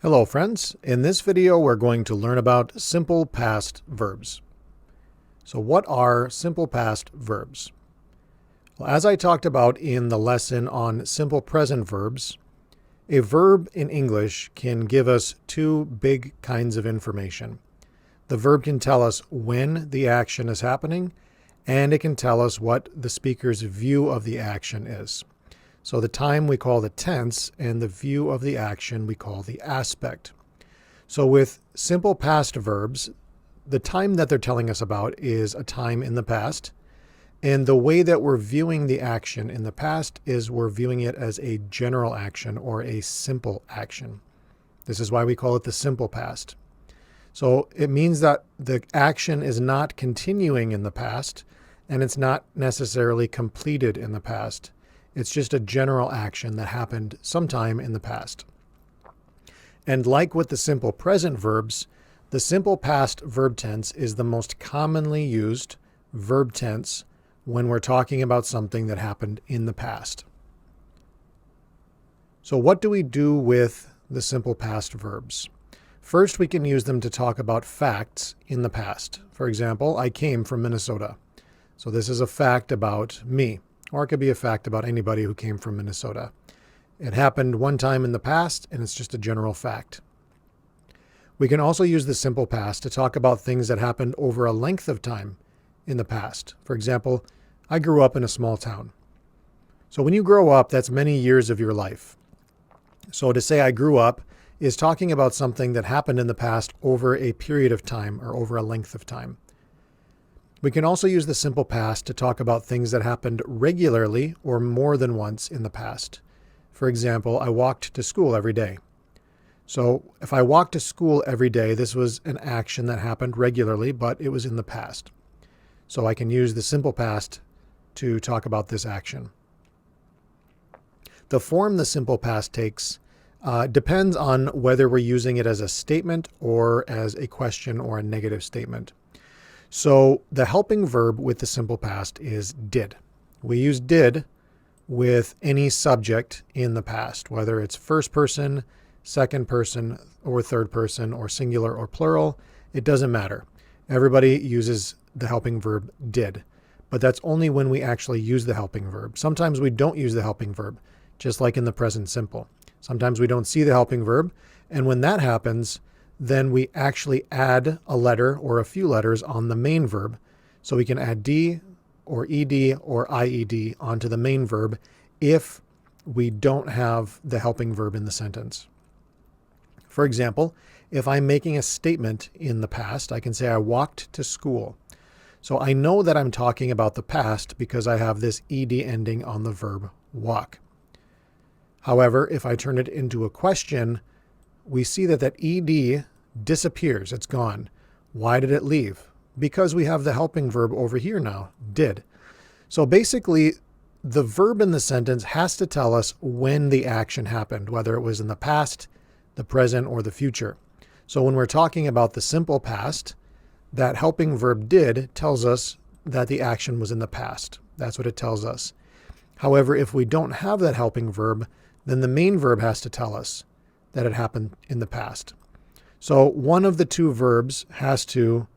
Hello friends, in this video we're going to learn about simple past verbs. So what are simple past verbs? Well, as I talked about in the lesson on simple present verbs, a verb in English can give us two big kinds of information. The verb can tell us when the action is happening, and it can tell us what the speaker's view of the action is. So the time we call the tense, and the view of the action we call the aspect. So with simple past verbs, the time that they're telling us about is a time in the past. And the way that we're viewing the action in the past is we're viewing it as a general action or a simple action. This is why we call it the simple past. So it means that the action is not continuing in the past, and it's not necessarily completed in the past. It's just a general action that happened sometime in the past. And like with the simple present verbs, the simple past verb tense is the most commonly used verb tense when we're talking about something that happened in the past. So what do we do with the simple past verbs? First, we can use them to talk about facts in the past. For example, I came from Minnesota. So this is a fact about me. Or it could be a fact about anybody who came from Minnesota. It happened one time in the past, and it's just a general fact. We can also use the simple past to talk about things that happened over a length of time in the past. For example, I grew up in a small town. So when you grow up, that's many years of your life. So to say I grew up is talking about something that happened in the past over a period of time or over a length of time. We can also use the simple past to talk about things that happened regularly or more than once in the past. For example, I walked to school every day. So if I walked to school every day, this was an action that happened regularly, but it was in the past. So I can use the simple past to talk about this action. The form the simple past takes depends on whether we're using it as a statement or as a question or a negative statement. So the helping verb with the simple past is did. We use did with any subject in the past, whether it's first person, second person, or third person, or singular or plural. It doesn't matter. Everybody uses the helping verb did, but that's only when we actually use the helping verb. Sometimes we don't use the helping verb, just like in the present simple. Sometimes we don't see the helping verb, and when that happens, then we actually add a letter or a few letters on the main verb. So we can add D or ED or IED onto the main verb if we don't have the helping verb in the sentence. For example, if I'm making a statement in the past, I can say I walked to school. So I know that I'm talking about the past because I have this ED ending on the verb walk. However, if I turn it into a question, we see that that ED disappears. It's gone. Why did it leave? Because we have the helping verb over here now, did. So basically, the verb in the sentence has to tell us when the action happened, whether it was in the past, the present, or the future. So when we're talking about the simple past, that helping verb did tells us that the action was in the past. That's what it tells us. However, if we don't have that helping verb, then the main verb has to tell us that it happened in the past. So one of the two verbs has to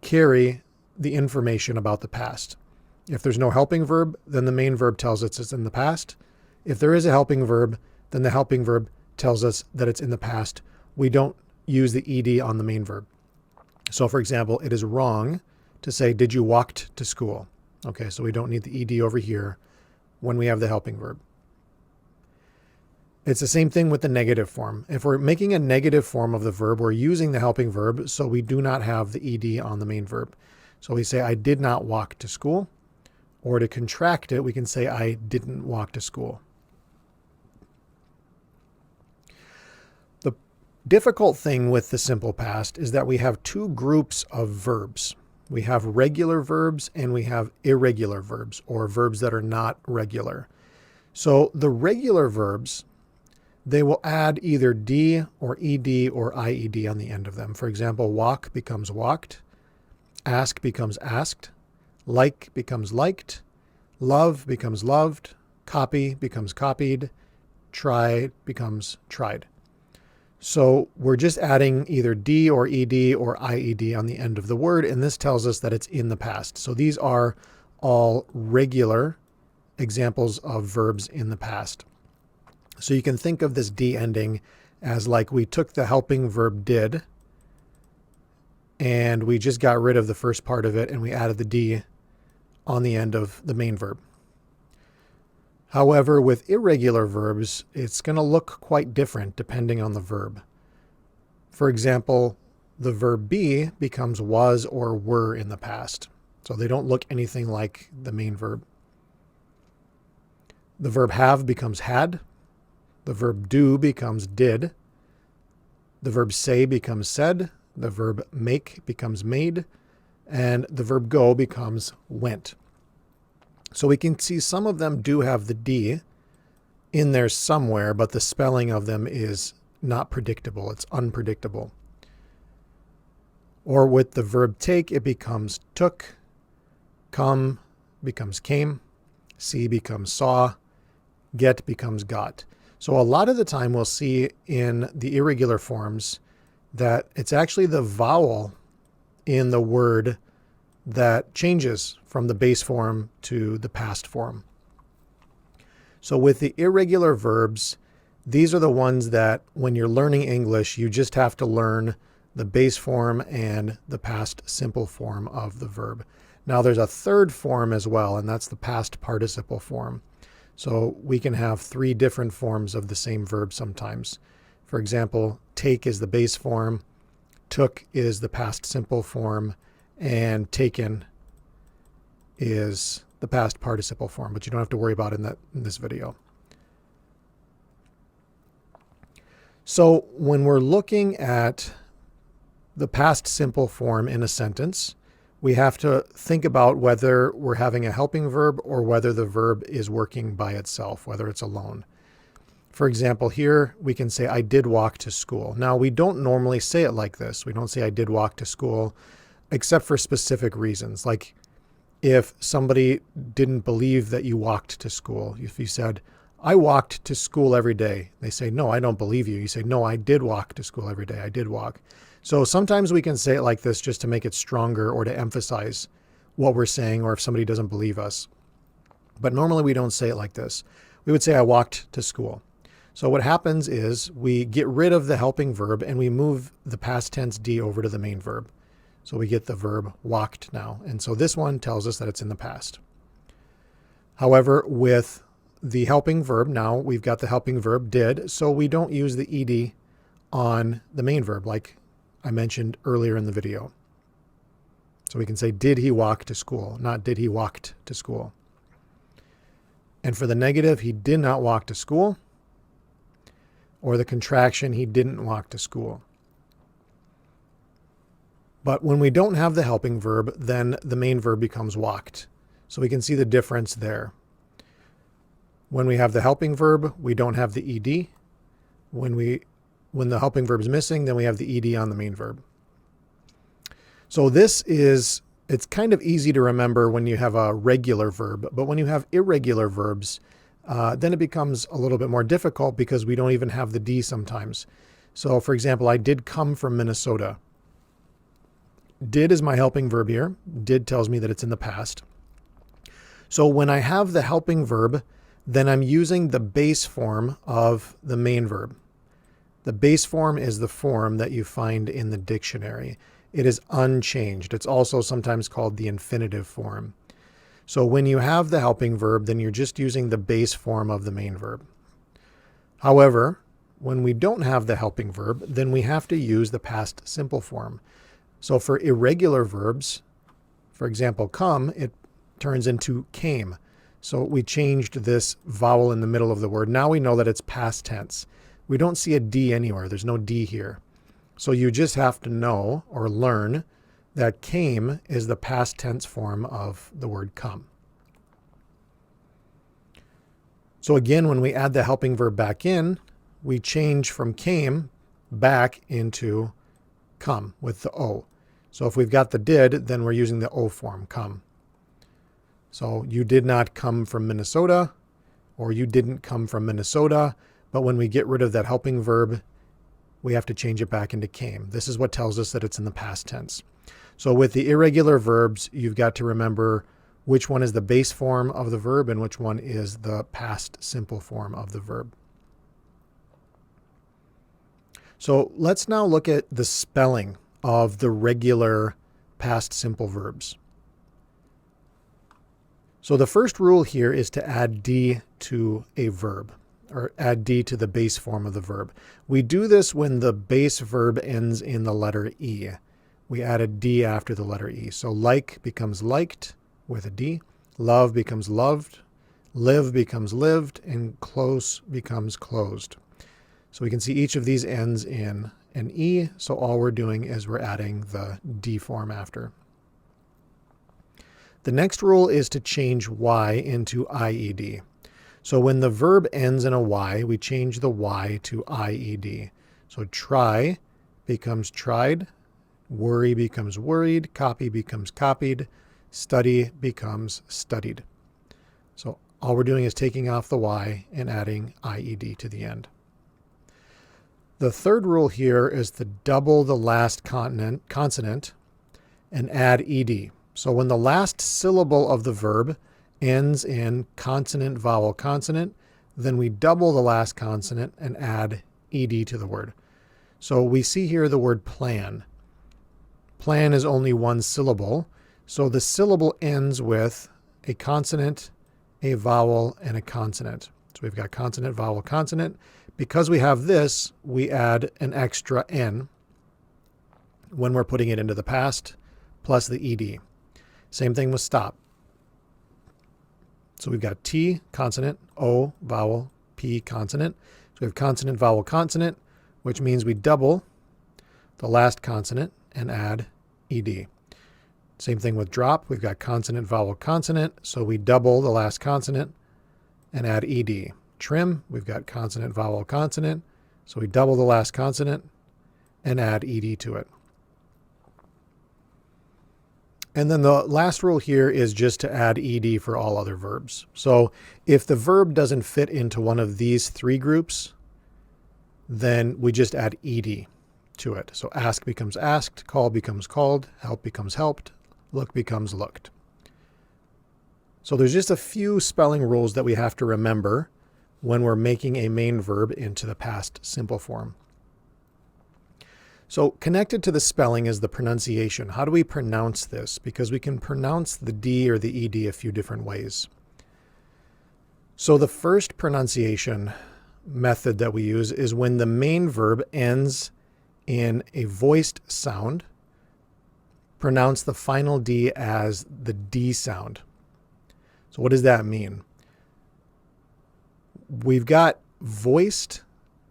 carry the information about the past. If there's no helping verb, then the main verb tells us it's in the past. If there is a helping verb, then the helping verb tells us that it's in the past. We don't use the ED on the main verb. So for example, it is wrong to say, did you walk to school? Okay, so we don't need the ED over here when we have the helping verb. It's the same thing with the negative form. If we're making a negative form of the verb, we're using the helping verb, so we do not have the ED on the main verb. So we say, I did not walk to school. Or to contract it, we can say, I didn't walk to school. The difficult thing with the simple past is that we have two groups of verbs. We have regular verbs and we have irregular verbs, or verbs that are not regular. So the regular verbs, they will add either D or ED or IED on the end of them. For example, walk becomes walked, ask becomes asked, like becomes liked, love becomes loved, copy becomes copied, try becomes tried. So we're just adding either D or ED or IED on the end of the word, and this tells us that it's in the past. So these are all regular examples of verbs in the past. So you can think of this D ending as like we took the helping verb did, and we just got rid of the first part of it, and we added the D on the end of the main verb. However, with irregular verbs, it's going to look quite different depending on the verb. For example, the verb be becomes was or were in the past. So they don't look anything like the main verb. The verb have becomes had. The verb do becomes did. The verb say becomes said. The verb make becomes made. And the verb go becomes went. So we can see some of them do have the D in there somewhere, but the spelling of them is not predictable. It's unpredictable. Or with the verb take, it becomes took. Come becomes came. See becomes saw. Get becomes got. So a lot of the time we'll see in the irregular forms that it's actually the vowel in the word that changes from the base form to the past form. So with the irregular verbs, these are the ones that when you're learning English, you just have to learn the base form and the past simple form of the verb. Now there's a third form as well, and that's the past participle form. So we can have 3 different forms of the same verb sometimes. For example, take is the base form, took is the past simple form, and taken is the past participle form, but you don't have to worry about it in this video. So when we're looking at the past simple form in a sentence, we have to think about whether we're having a helping verb or whether the verb is working by itself, whether it's alone. For example, here we can say, I did walk to school. Now, we don't normally say it like this. We don't say, I did walk to school, except for specific reasons. Like if somebody didn't believe that you walked to school, if you said, I walked to school every day, they say, no, I don't believe you. You say, no, I did walk to school every day. I did walk. So sometimes we can say it like this just to make it stronger or to emphasize what we're saying, or if somebody doesn't believe us. But normally we don't say it like this. We would say, I walked to school. So what happens is we get rid of the helping verb and we move the past tense D over to the main verb. So we get the verb walked now. And so this one tells us that it's in the past. However, with the helping verb, now we've got the helping verb did, so we don't use the ED on the main verb like I mentioned earlier in the video. So we can say, did he walk to school, not did he walked to school. And for the negative, he did not walk to school, or the contraction, he didn't walk to school. But when we don't have the helping verb, then the main verb becomes walked. So we can see the difference there. When we have the helping verb, we don't have the ED. When the helping verb is missing, then we have the ED on the main verb. So it's kind of easy to remember when you have a regular verb, but when you have irregular verbs, then it becomes a little bit more difficult because we don't even have the D sometimes. So for example, I did come from Minnesota. Did is my helping verb here. Did tells me that it's in the past. So when I have the helping verb, then I'm using the base form of the main verb. The base form is the form that you find in the dictionary. It is unchanged. It's also sometimes called the infinitive form. So when you have the helping verb, then you're just using the base form of the main verb. However, when we don't have the helping verb, then we have to use the past simple form. So for irregular verbs, for example, come, it turns into came. So we changed this vowel in the middle of the word. Now we know that it's past tense. We don't see a D anywhere. There's no D here. So you just have to know or learn that came is the past tense form of the word come. So again, when we add the helping verb back in, we change from came back into come with the O. So if we've got the did, then we're using the O form, come. So you did not come from Minnesota, or you didn't come from Minnesota. But when we get rid of that helping verb, we have to change it back into came. This is what tells us that it's in the past tense. So with the irregular verbs, you've got to remember which one is the base form of the verb and which one is the past simple form of the verb. So let's now look at the spelling of the regular past simple verbs. So the first rule here is to add D to a verb, or add D to the base form of the verb. We do this when the base verb ends in the letter E. We add a D after the letter E. So like becomes liked with a D, love becomes loved, live becomes lived, and close becomes closed. So we can see each of these ends in an E, so all we're doing is we're adding the D form after. The next rule is to change Y into IED. So when the verb ends in a Y, we change the Y to IED. So try becomes tried, worry becomes worried, copy becomes copied, study becomes studied. So all we're doing is taking off the Y and adding IED to the end. The third rule here is to double the last consonant and add ED. So when the last syllable of the verb ends in consonant, vowel, consonant, then we double the last consonant and add ED to the word. So we see here the word plan. Plan is only one syllable, so the syllable ends with a consonant, a vowel, and a consonant. So we've got consonant, vowel, consonant. Because we have this, we add an extra N when we're putting it into the past, plus the ED. Same thing with stop. So we've got T, consonant, O, vowel, P, consonant. So we have consonant, vowel, consonant, which means we double the last consonant and add ED. Same thing with drop. We've got consonant, vowel, consonant. So we double the last consonant and add ED. Trim, we've got consonant, vowel, consonant. So we double the last consonant and add ED to it. And then the last rule here is just to add ED for all other verbs. So if the verb doesn't fit into one of these three groups, then we just add ED to it. So ask becomes asked, call becomes called, help becomes helped, look becomes looked. So there's just a few spelling rules that we have to remember when we're making a main verb into the past simple form. So connected to the spelling is the pronunciation. How do we pronounce this? Because we can pronounce the D or the ED a few different ways. So the first pronunciation method that we use is when the main verb ends in a voiced sound, pronounce the final D as the D sound. So what does that mean? We've got voiced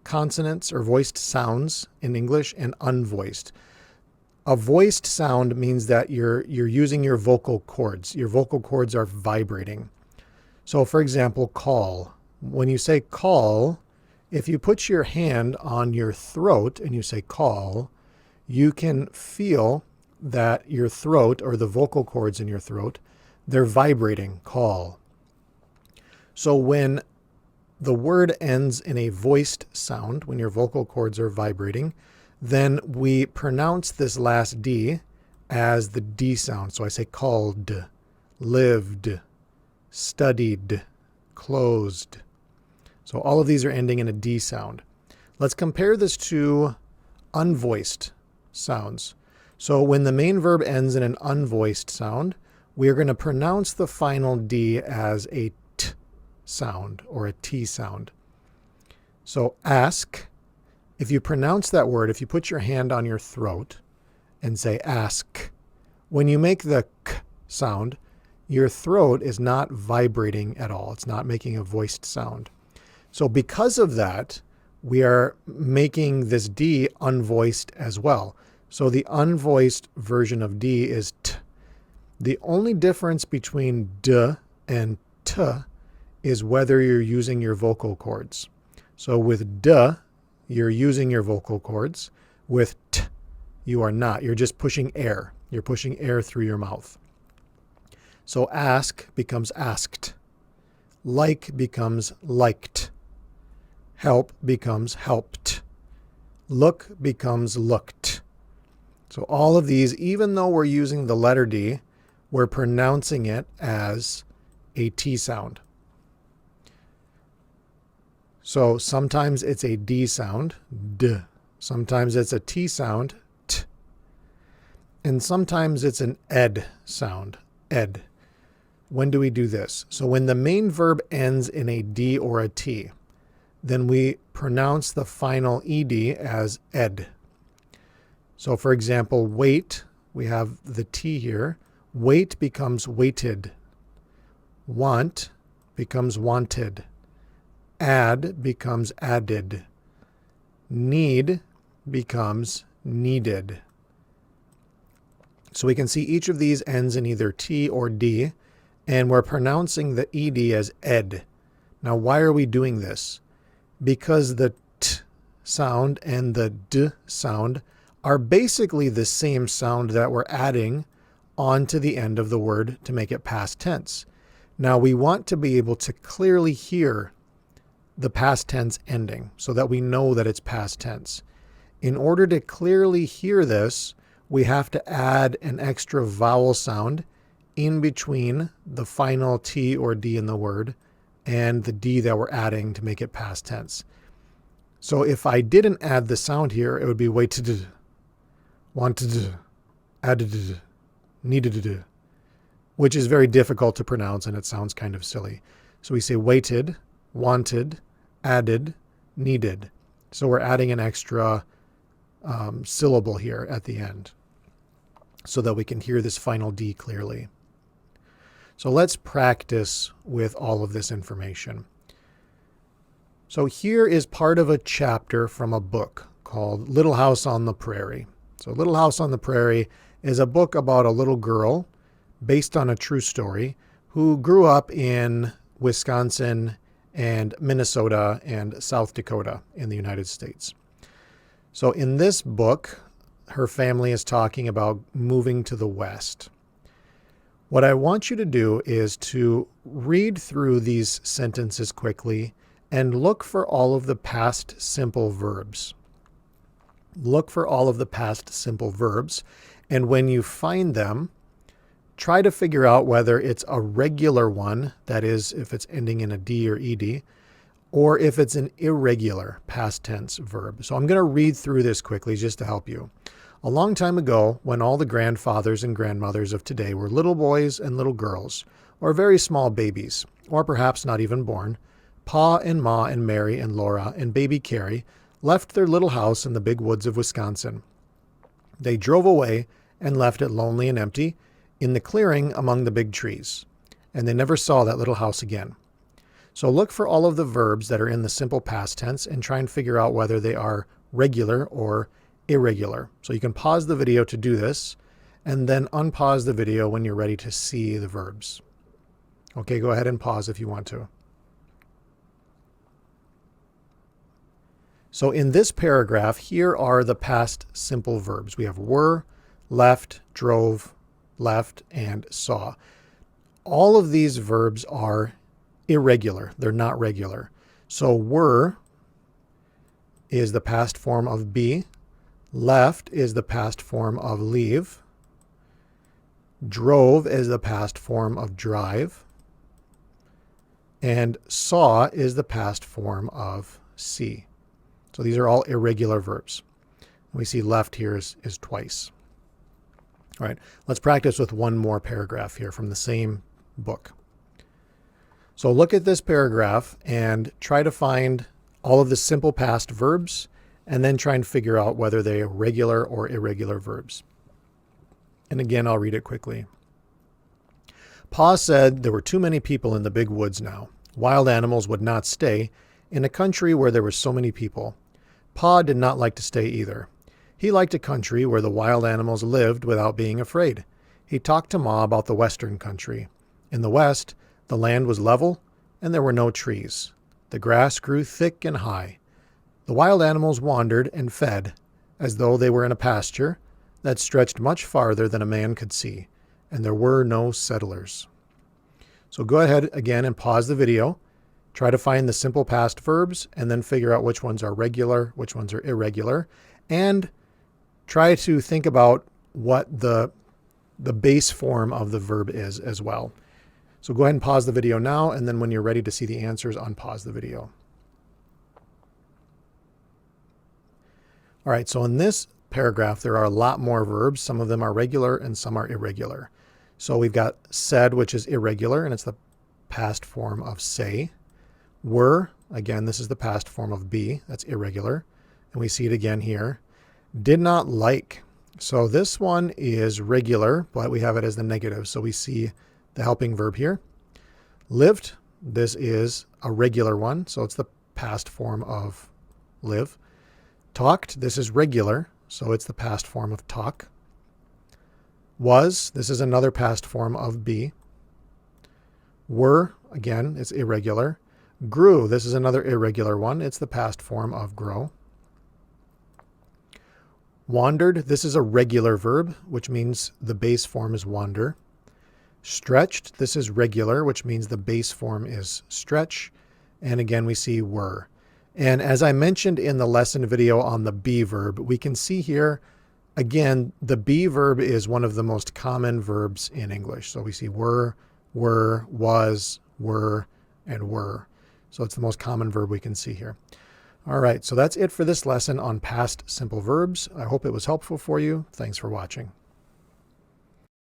consonants or voiced sounds in English and unvoiced. A voiced sound means that you're using your vocal cords. Your vocal cords are vibrating. So for example, call. When you say call, if you put your hand on your throat and you say call, you can feel that your throat or the vocal cords in your throat, they're vibrating, call. So when the word ends in a voiced sound, when your vocal cords are vibrating, then we pronounce this last D as the D sound. So I say called, lived, studied, closed. So all of these are ending in a D sound. Let's compare this to unvoiced sounds. So when the main verb ends in an unvoiced sound, we are going to pronounce the final D as a T sound or a T sound. So ask, if you pronounce that word, if you put your hand on your throat and say ask, when you make the K sound, your throat is not vibrating at all. It's not making a voiced sound. So because of that, we are making this D unvoiced as well. So the unvoiced version of D is T. The only difference between D and T is whether you're using your vocal cords. So with D, you're using your vocal cords. With T, you are not. You're just pushing air. You're pushing air through your mouth. So ask becomes asked. Like becomes liked. Help becomes helped. Look becomes looked. So all of these, even though we're using the letter D, we're pronouncing it as a T sound. So sometimes it's a D sound, D. Sometimes it's a T sound, T. And sometimes it's an ed sound, ed. When do we do this? So when the main verb ends in a D or a T, then we pronounce the final ed as ed. So for example, wait, we have the T here. Wait becomes weighted. Want becomes wanted. Add becomes added. Need becomes needed. So we can see each of these ends in either T or D, and we're pronouncing the ed as ed. Now, why are we doing this? Because the T sound and the D sound are basically the same sound that we're adding onto the end of the word to make it past tense. Now, we want to be able to clearly hear the past tense ending so that we know that it's past tense. In order to clearly hear this, we have to add an extra vowel sound in between the final T or D in the word and the D that we're adding to make it past tense. So if I didn't add the sound here, it would be waited, wanted, added, needed, which is very difficult to pronounce and it sounds kind of silly. So we say waited, wanted, added, needed. So we're adding an extra syllable here at the end so that we can hear this final D clearly. So let's practice with all of this information. So here is part of a chapter from a book called Little House on the Prairie. So Little House on the Prairie is a book about a little girl based on a true story who grew up in Wisconsin and Minnesota and South Dakota in the United States. So in this book, her family is talking about moving to the West. What I want you to do is to read through these sentences quickly and look for all of the past simple verbs. Look for all of the past simple verbs, and when you find them, try to figure out whether it's a regular one, that is, if it's ending in a D or ed, or if it's an irregular past tense verb. So I'm going to read through this quickly just to help you. A long time ago, when all the grandfathers and grandmothers of today were little boys and little girls, or very small babies, or perhaps not even born, Pa and Ma and Mary and Laura and baby Carrie left their little house in the big woods of Wisconsin. They drove away and left it lonely and empty in the clearing among the big trees, and they never saw that little house again. So look for all of the verbs that are in the simple past tense and try and figure out whether they are regular or irregular. So you can pause the video to do this and then unpause the video when you're ready to see the verbs. Okay, go ahead and pause if you want to. So in this paragraph, here are the past simple verbs. We have were, left, drove, left, and saw. All of these verbs are irregular. They're not regular. So were is the past form of be. Left is the past form of leave. Drove is the past form of drive. And saw is the past form of see. So these are all irregular verbs. We see left here is twice. All right, let's practice with one more paragraph here from the same book. So look at this paragraph and try to find all of the simple past verbs and then try and figure out whether they are regular or irregular verbs. And again, I'll read it quickly. Pa said there were too many people in the big woods now. Wild animals would not stay in a country where there were so many people. Pa did not like to stay either. He liked a country where the wild animals lived without being afraid. He talked to Ma about the western country. In the west, the land was level and there were no trees. The grass grew thick and high. The wild animals wandered and fed as though they were in a pasture that stretched much farther than a man could see, and there were no settlers. So go ahead again and pause the video. Try to find the simple past verbs and then figure out which ones are regular, which ones are irregular, and try to think about what the base form of the verb is as well. So go ahead and pause the video now, and then when you're ready to see the answers, unpause the video. All right, so in this paragraph, there are a lot more verbs. Some of them are regular and some are irregular. So we've got said, which is irregular, and it's the past form of say. Were, again, this is the past form of be. That's irregular. And we see it again here. Did not like. So this one is regular, but we have it as the negative. So we see the helping verb here. Lived, this is a regular one. So it's the past form of live. Talked, this is regular. So it's the past form of talk. Was, this is another past form of be. Were, again, it's irregular. Grew, this is another irregular one. It's the past form of grow. Wandered, this is a regular verb, which means the base form is wander. Stretched, this is regular, which means the base form is stretch. And again, we see were. And as I mentioned in the lesson video on the be verb, we can see here, again, the be verb is one of the most common verbs in English. So we see were, was, were, and were. So it's the most common verb we can see here. All right, so that's it for this lesson on past simple verbs. I hope it was helpful for you. Thanks for watching.